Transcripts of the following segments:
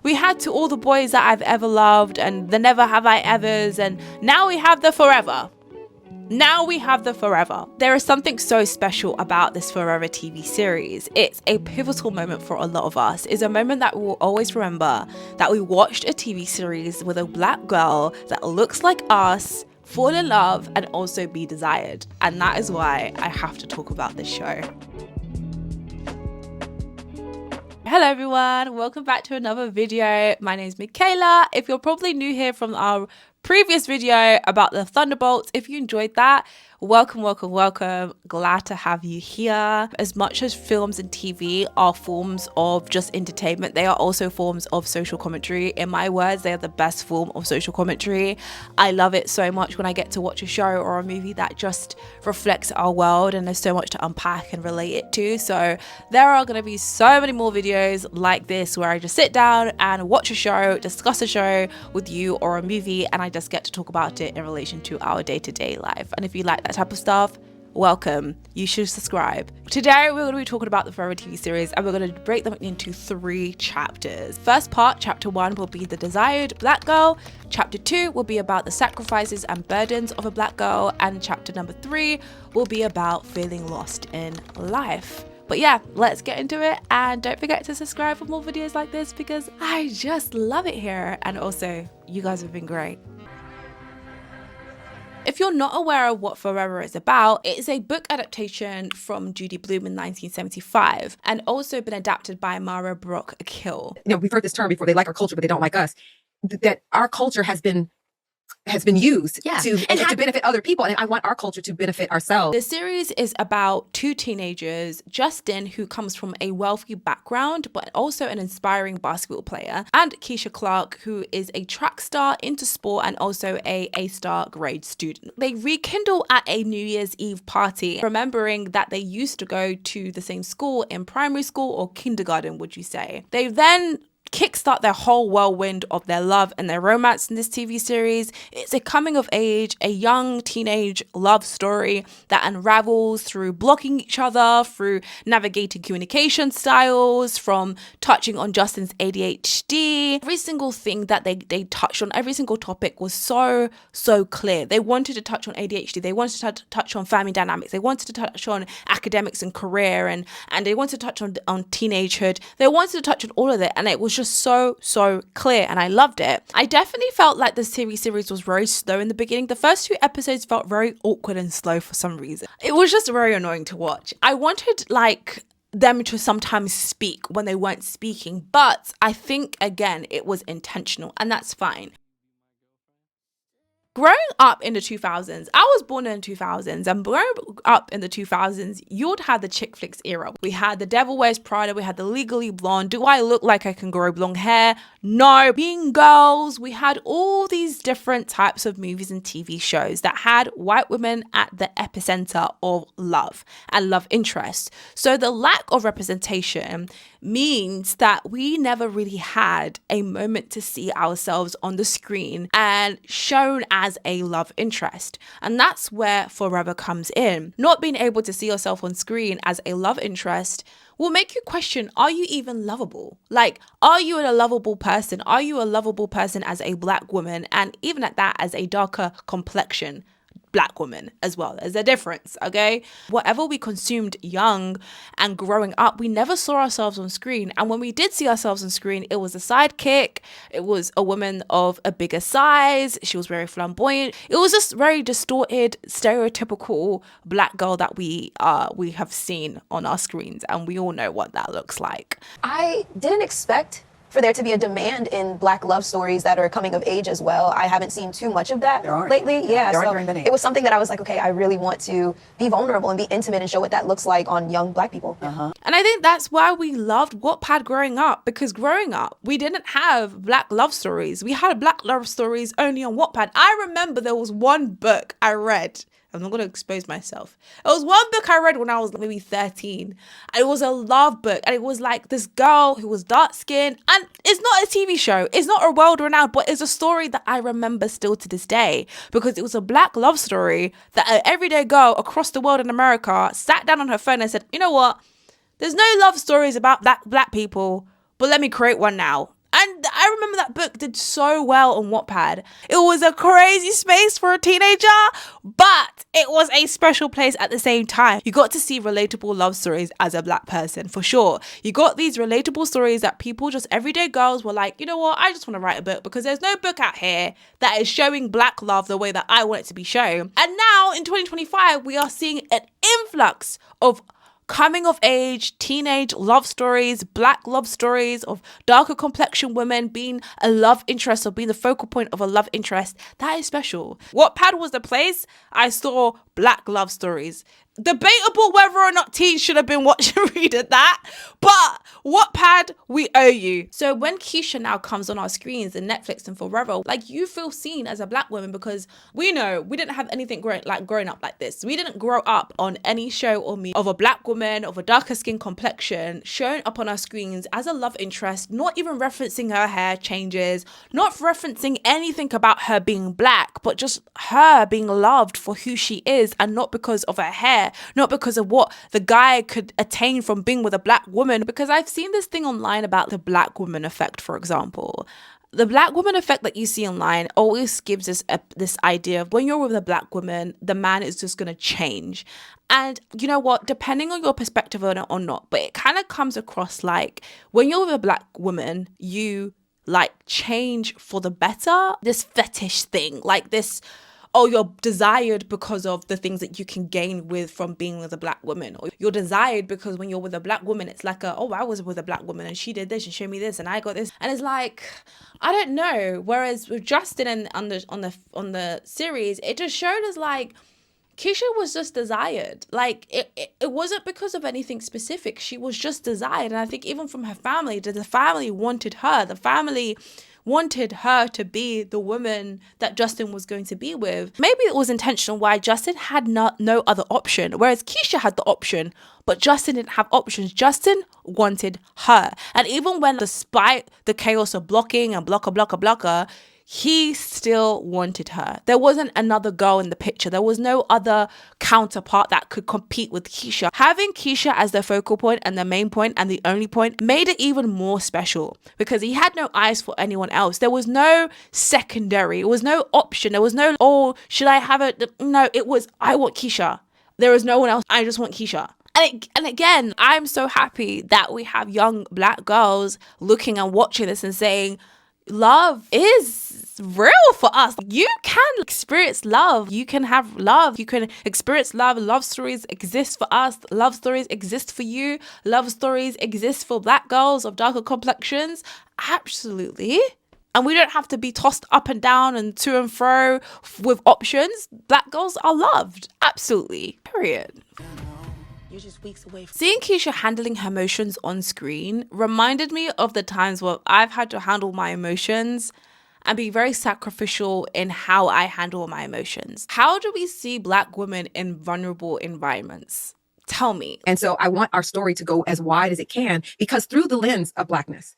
We had To All the Boys That I've Ever Loved and The Never Have I Evers, and now we have the Forever. There is something so special about this Forever TV series. It's a pivotal moment for a lot of us. It's a moment that we will always remember, that we watched a TV series with a black girl that looks like us, fall in love, and also be desired. And that is why I have to talk about this show. Hello everyone, welcome back to another video. My name is Michaela. If you're probably new here from our previous video about the Thunderbolts, if you enjoyed that, welcome. Glad to have you here. As much as films and TV are forms of just entertainment, they are also forms of social commentary. In my words, they are the best form of social commentary. I love it so much when I get to watch a show or a movie that just reflects our world, and there's so much to unpack and relate it to. So there are going to be so many more videos like this where I just sit down and watch a show, discuss a show with you or a movie, and I just get to talk about it in relation to our day-to-day life. And if you like that type of stuff, welcome. You should subscribe. Today we're going to be talking about the Forever TV series, and we're going to break them into 3 chapters. First part, chapter 1, will be the desired black girl. Chapter 2 will be about the sacrifices and burdens of a black girl, and chapter number 3 will be about feeling lost in life. But yeah, let's get into it, and don't forget to subscribe for more videos like this because I just love it here, and also you guys have been great. If you're not aware of what Forever is about, it is a book adaptation from Judy Blume in 1975 and also been adapted by Mara Brock Akil. You know, we've heard this term before, they like our culture, but they don't like us. That our culture has been used to benefit other people, and I want our culture to benefit ourselves. The series is about 2 teenagers, Justin, who comes from a wealthy background but also an inspiring basketball player, and Keisha Clark, who is a track star into sport and also a A-star grade student. They rekindle at a New Year's Eve party, remembering that they used to go to the same school in primary school or kindergarten, would you say. They then kickstart their whole whirlwind of their love and their romance in this TV series. It's a coming of age, a young teenage love story that unravels through blocking each other, through navigating communication styles, from touching on Justin's ADHD. Every single thing that they touched on, every single topic was so clear. They wanted to touch on ADHD, they wanted to touch on family dynamics, they wanted to touch on academics and career, and they wanted to touch on teenagehood. They wanted to touch on all of it, and it was just so clear, and I loved it. I definitely felt like the TV series was very slow in the beginning. The first 2 episodes felt very awkward and slow for some reason. It was just very annoying to watch. I wanted them to sometimes speak when they weren't speaking, but I think again it was intentional, and that's fine. Growing up in the 2000s, I was born in the 2000s, and growing up in the 2000s, you'd have the chick flicks era. We had The Devil Wears Prada, we had The Legally Blonde, Do I Look Like I Can Grow Blonde Hair? No. Mean Girls. We had all these different types of movies and TV shows that had white women at the epicenter of love and love interest. So the lack of representation means that we never really had a moment to see ourselves on the screen and shown as a love interest. And that's where Forever comes in. Not being able to see yourself on screen as a love interest will make you question, are you even lovable? Like, are you a lovable person? Are you a lovable person as a black woman? And even at that, as a darker complexion black woman as well. There's a difference, okay? Whatever we consumed young and growing up, we never saw ourselves on screen. And when we did see ourselves on screen, it was a sidekick. It was a woman of a bigger size. She was very flamboyant. It was just very distorted, stereotypical black girl that we have seen on our screens. And we all know what that looks like. I didn't expect for there to be a demand in black love stories that are coming of age as well. I haven't seen too much of that lately. Yeah, so it was something that I was like, okay, I really want to be vulnerable and be intimate and show what that looks like on young black people. And I think that's why we loved Wattpad growing up, because growing up, we didn't have black love stories. We had black love stories only on Wattpad. I remember there was one book I read. I'm not going to expose myself. It was one book I read when I was maybe 13. It was a love book, and it was like this girl who was dark skinned, and it's not a TV show. It's not a world renowned, but it's a story that I remember still to this day, because it was a black love story that an everyday girl across the world in America sat down on her phone and said, you know what? There's no love stories about black people, but let me create one now. And remember that book did so well on Wattpad. It was a crazy space for a teenager, but it was a special place at the same time. You got to see relatable love stories as a Black person, for sure. You got these relatable stories that people, just everyday girls, were like, you know what, I just want to write a book because there's no book out here that is showing Black love the way that I want it to be shown. And now in 2025, we are seeing an influx of coming of age, teenage love stories, Black love stories of darker complexion women being a love interest or being the focal point of a love interest. That is special. Wattpad was the place I saw Black love stories. Debatable whether or not teens should have been watching reading that, but Wattpad, we owe you. So when Keisha now comes on our screens in Netflix and forever, like, you feel seen as a Black woman, because we know we didn't have anything growing up like this. We didn't grow up on any show or media of a Black woman of a darker skin complexion showing up on our screens as a love interest, not even referencing her hair changes, not referencing anything about her being Black, but just her being loved for who she is, and not because of her hair, not because of what the guy could attain from being with a Black woman. Because I've seen this thing online about the Black woman effect, for example. The Black woman effect that you see online always gives us this idea of when you're with a Black woman, the man is just going to change. And you know what, depending on your perspective on it or not, but it kind of comes across like when you're with a Black woman, you like change for the better. This fetish thing, like this, oh, you're desired because of the things that you can gain from being with a Black woman. Or you're desired because when you're with a Black woman, it's like, oh, I was with a Black woman and she did this and showed me this and I got this. And it's like, I don't know. Whereas with Justin and on the series, it just showed us like Keisha was just desired. Like it wasn't because of anything specific. She was just desired. And I think even from her family, the family wanted her. The family wanted her to be the woman that Justin was going to be with. Maybe it was intentional why Justin had no other option, whereas Keisha had the option, but Justin didn't have options. Justin wanted her. And even when, despite the chaos of blocking and blocker, he still wanted her. There wasn't another girl in the picture. There was no other counterpart that could compete with Keisha. Having Keisha as the focal point and the main point and the only point made it even more special, because he had no eyes for anyone else. There was no secondary. It was no option. There was no, oh, should I have it? No, it was, I want Keisha. There is no one else. I just want Keisha. And again, I'm so happy that we have young Black girls looking and watching this and saying, love is real for us. You can experience love. You can have love. You can experience love. Love stories exist for us. Love stories exist for you. Love stories exist for Black girls of darker complexions. Absolutely. And we don't have to be tossed up and down and to and fro with options. Black girls are loved. Absolutely. Period. You're just weeks away from seeing Keisha handling her emotions on screen reminded me of the times where I've had to handle my emotions and be very sacrificial in how I handle my emotions. How do we see Black women in vulnerable environments? Tell me. And so I want our story to go as wide as it can, because through the lens of Blackness,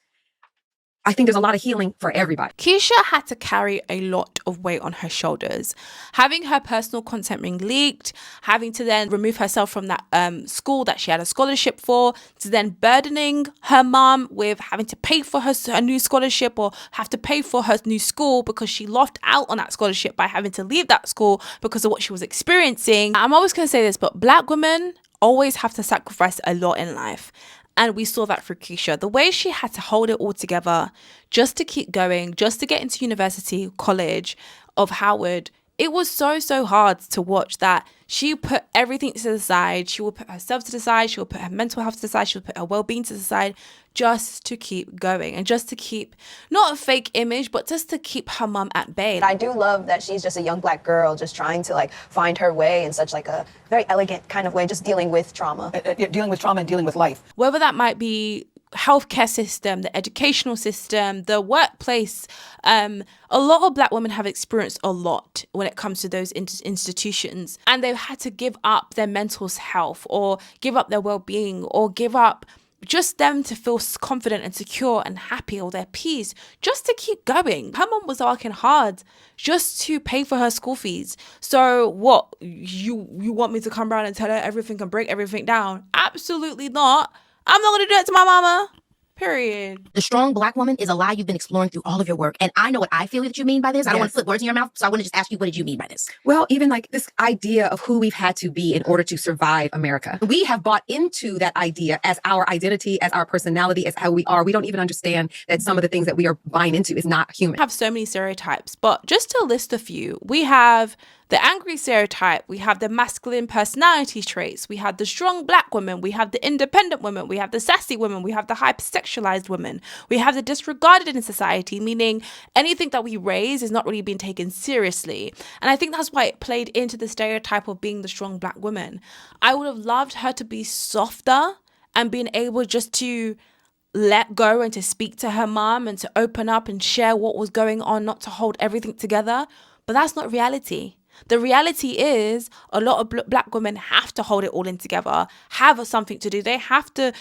I think there's a lot of healing for everybody. Keisha had to carry a lot of weight on her shoulders. Having her personal content being leaked, having to then remove herself from that school that she had a scholarship for, to then burdening her mom with having to pay for her new scholarship or have to pay for her new school because she lost out on that scholarship by having to leave that school because of what she was experiencing. I'm always going to say this, but Black women always have to sacrifice a lot in life. And we saw that for Keisha. The way she had to hold it all together just to keep going, just to get into university, college of Howard. It was so hard to watch that she put everything to the side. She will put herself to the side. She will put her mental health to the side. She will put her well-being to the side just to keep going and just to keep, not a fake image, but just to keep her mom at bay. I do love that she's just a young Black girl just trying to like find her way in such like a very elegant kind of way, just dealing with trauma. Dealing with trauma and dealing with life. Whether that might be healthcare system, the educational system, the workplace, a lot of Black women have experienced a lot when it comes to those institutions, and they've had to give up their mental health or give up their well-being or give up just them to feel confident and secure and happy, or their peace, just to keep going. Her mom was working hard just to pay for her school fees. So what, you want me to come around and tell her everything and break everything down? Absolutely not. I'm not going to do that to my mama. Period. The strong Black woman is a lie you've been exploring through all of your work. And I know what I feel that you mean by this. I don't want to put words in your mouth, so I want to just ask you, what did you mean by this? Well, even like this idea of who we've had to be in order to survive America. We have bought into that idea as our identity, as our personality, as how we are. We don't even understand that some of the things that we are buying into is not human. We have so many stereotypes, but just to list a few, we have the angry stereotype, we have the masculine personality traits, we have the strong Black woman, we have the independent woman, we have the sassy woman, we have the hypersexualized woman, we have the disregarded in society, meaning anything that we raise is not really being taken seriously. And I think that's why it played into the stereotype of being the strong Black woman. I would have loved her to be softer and being able just to let go and to speak to her mom and to open up and share what was going on, not to hold everything together. But that's not reality. The reality is a lot of Black women have to hold it all in together, have something to do. They have to,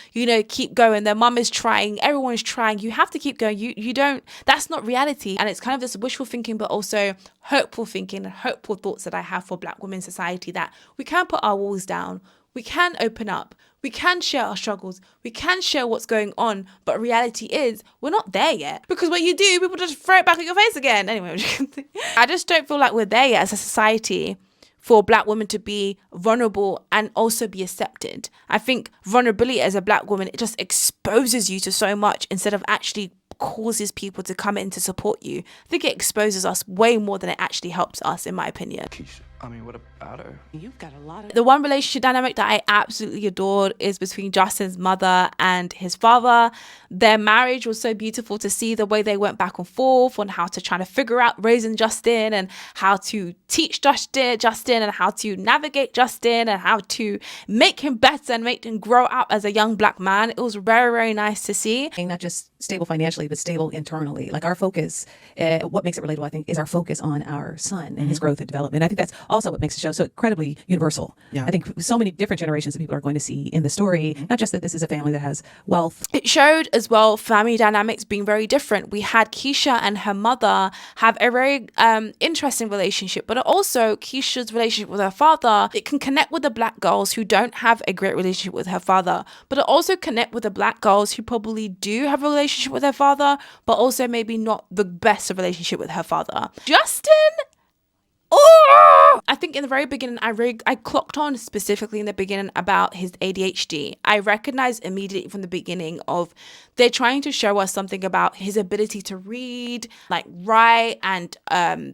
keep going. Their mum is trying. Everyone's trying. You have to keep going. You don't, that's not reality. And it's kind of this wishful thinking, but also hopeful thinking and hopeful thoughts that I have for Black women society, that we can put our walls down. We can open up. We can share our struggles. We can share what's going on. But reality is we're not there yet. Because when you do, people just throw it back at your face again. Anyway, I just don't feel like we're there yet as a society for Black women to be vulnerable and also be accepted. I think vulnerability as a Black woman, it just exposes you to so much instead of actually causes people to come in to support you. I think it exposes us way more than it actually helps us, in my opinion. Keisha, I mean, what about her? You've got a lot of... The one relationship dynamic that I absolutely adored is between Justin's mother and his father. Their marriage was so beautiful to see the way they went back and forth on how to try to figure out raising Justin and how to teach Justin and how to navigate Justin and how to make him better and make him grow up as a young Black man. It was very, very nice to see. Not just stable financially, but stable internally. Like our focus, what makes it relatable, I think, is our focus on our son and his growth and development. I think that's also what makes the show so incredibly universal. Yeah. I think so many different generations of people are going to see in the story, not just that this is a family that has wealth. It showed as well family dynamics being very different. We had Keisha and her mother have a very interesting relationship, but also Keisha's relationship with her father, it can connect with the Black girls who don't have a great relationship with her father, but it also connect with the Black girls who probably do have a relationship with their father, but also maybe not the best relationship with her father. Justin, I think in the very beginning, I clocked on specifically in the beginning about his ADHD. I recognized immediately from the beginning of they're trying to show us something about his ability to read, like write, and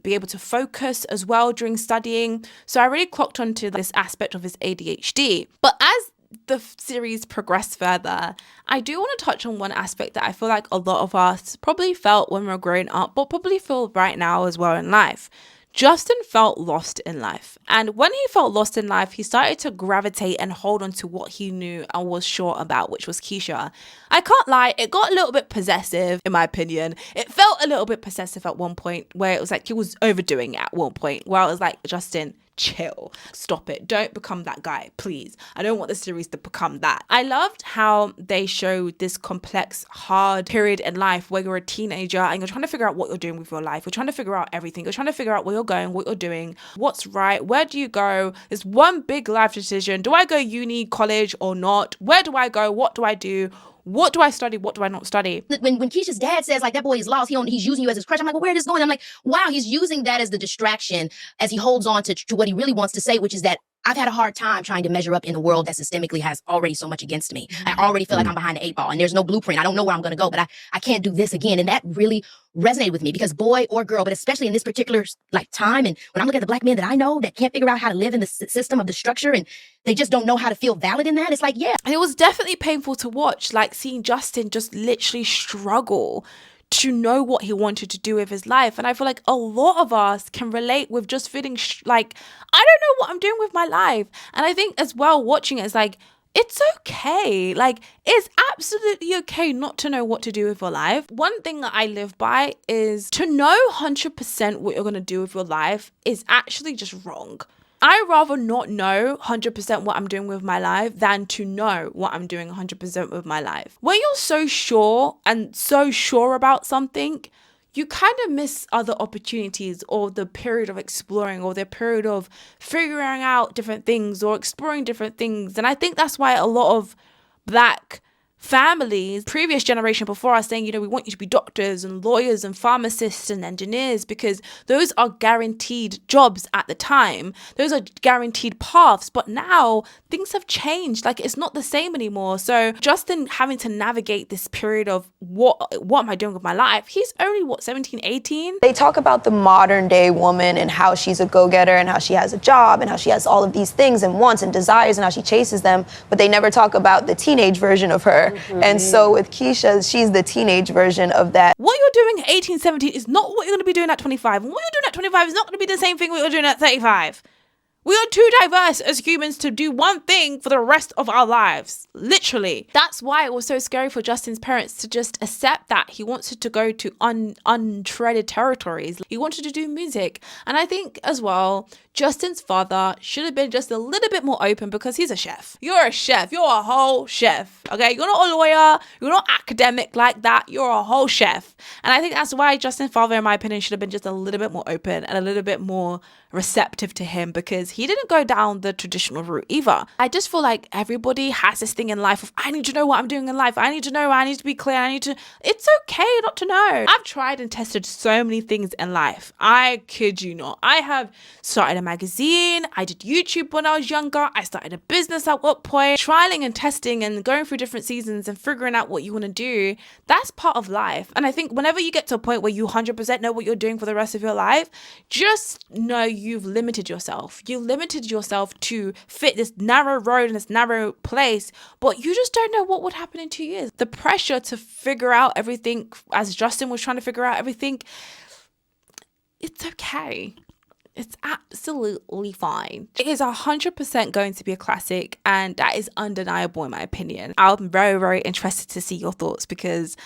be able to focus as well during studying. So I really clocked onto this aspect of his ADHD. But as the series progressed further, I do want to touch on one aspect that I feel like a lot of us probably felt when we were growing up, but probably feel right now as well in life. Justin felt lost in life. And when he felt lost in life, he started to gravitate and hold on to what he knew and was sure about, which was Keisha. I can't lie, it got a little bit possessive, in my opinion. It felt a little bit possessive at one point, where it was like he was overdoing it at one point, where I was like, Justin, chill, stop it, don't become that guy, please. I don't want the series to become that. I loved how they showed this complex, hard period in life where you're a teenager and you're trying to figure out what you're doing with your life. You're trying to figure out everything. You're trying to figure out where you're going, what you're doing, what's right, where do you go? There's one big life decision. Do I go uni, college or not? Where do I go? What do I do? What do I study? What do I not study? When Keisha's dad says, like, that boy is lost, he's using you as his crutch, I'm like, well, where is this going? I'm like, wow, he's using that as the distraction as he holds on to what he really wants to say, which is that I've had a hard time trying to measure up in a world that systemically has already so much against me. I already feel like I'm behind the 8 ball and there's no blueprint. I don't know where I'm going to go, but I can't do this again. And that really resonated with me because boy or girl, but especially in this particular like time. And when I'm looking at the Black men that I know that can't figure out how to live in the system of the structure and they just don't know how to feel valid in that, it's like, yeah. And it was definitely painful to watch, like seeing Justin just literally struggle to know what he wanted to do with his life. And I feel like a lot of us can relate with just feeling like, I don't know what I'm doing with my life. And I think as well, watching it is like, it's okay. Like, it's absolutely okay not to know what to do with your life. One thing that I live by is to know 100% what you're going to do with your life is actually just wrong. I rather not know 100% what I'm doing with my life than to know what I'm doing 100% with my life. When you're so sure and so sure about something, you kind of miss other opportunities or the period of exploring or the period of figuring out different things or exploring different things. And I think that's why a lot of Black families, previous generation before us saying, you know, we want you to be doctors and lawyers and pharmacists and engineers because those are guaranteed jobs at the time. Those are guaranteed paths. But now things have changed. Like, it's not the same anymore. So Justin having to navigate this period of what am I doing with my life? He's only, 17, 18? They talk about the modern day woman and how she's a go-getter and how she has a job and how she has all of these things and wants and desires and how she chases them, but they never talk about the teenage version of her. And so with Keisha, she's the teenage version of that. What you're doing at 18, 17 is not what you're going to be doing at 25. And what you're doing at 25 is not going to be the same thing what you're doing at 35. We are too diverse as humans to do one thing for the rest of our lives. Literally. That's why it was so scary for Justin's parents to just accept that he wanted to go to untreaded territories. He wanted to do music. And I think as well, Justin's father should have been just a little bit more open because he's a chef. You're a chef. You're a whole chef. Okay? You're not a lawyer. You're not academic like that. You're a whole chef. And I think that's why Justin's father, in my opinion, should have been just a little bit more open and a little bit more receptive to him because he didn't go down the traditional route either. I just feel like everybody has this thing in life of, I need to know what I'm doing in life. I need to know. I need to be clear. It's okay not to know. I've tried and tested so many things in life. I kid you not. I have started a magazine. I did YouTube when I was younger. I started a business at what point. Trialing and testing and going through different seasons and figuring out what you want to do. That's part of life. And I think whenever you get to a point where you 100% know what you're doing for the rest of your life, just know you've limited yourself. You limited yourself to fit this narrow road in this narrow place, but you just don't know what would happen in 2 years. The pressure to figure out everything, as Justin was trying to figure out everything, it's okay. It's absolutely fine. It is 100% going to be a classic, and that is undeniable in my opinion. I'm very, very interested to see your thoughts because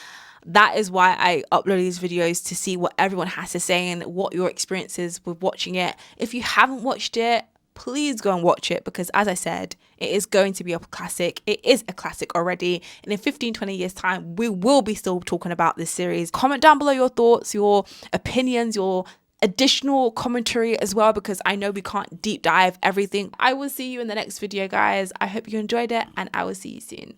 that is why I upload these videos, to see what everyone has to say and what your experience is with watching it. If you haven't watched it, please go and watch it because, as I said, it is going to be a classic. It is a classic already. And in 15, 20 years time, we will be still talking about this series. Comment down below your thoughts, your opinions, your additional commentary as well, because I know we can't deep dive everything. I will see you in the next video, guys. I hope you enjoyed it, and I will see you soon.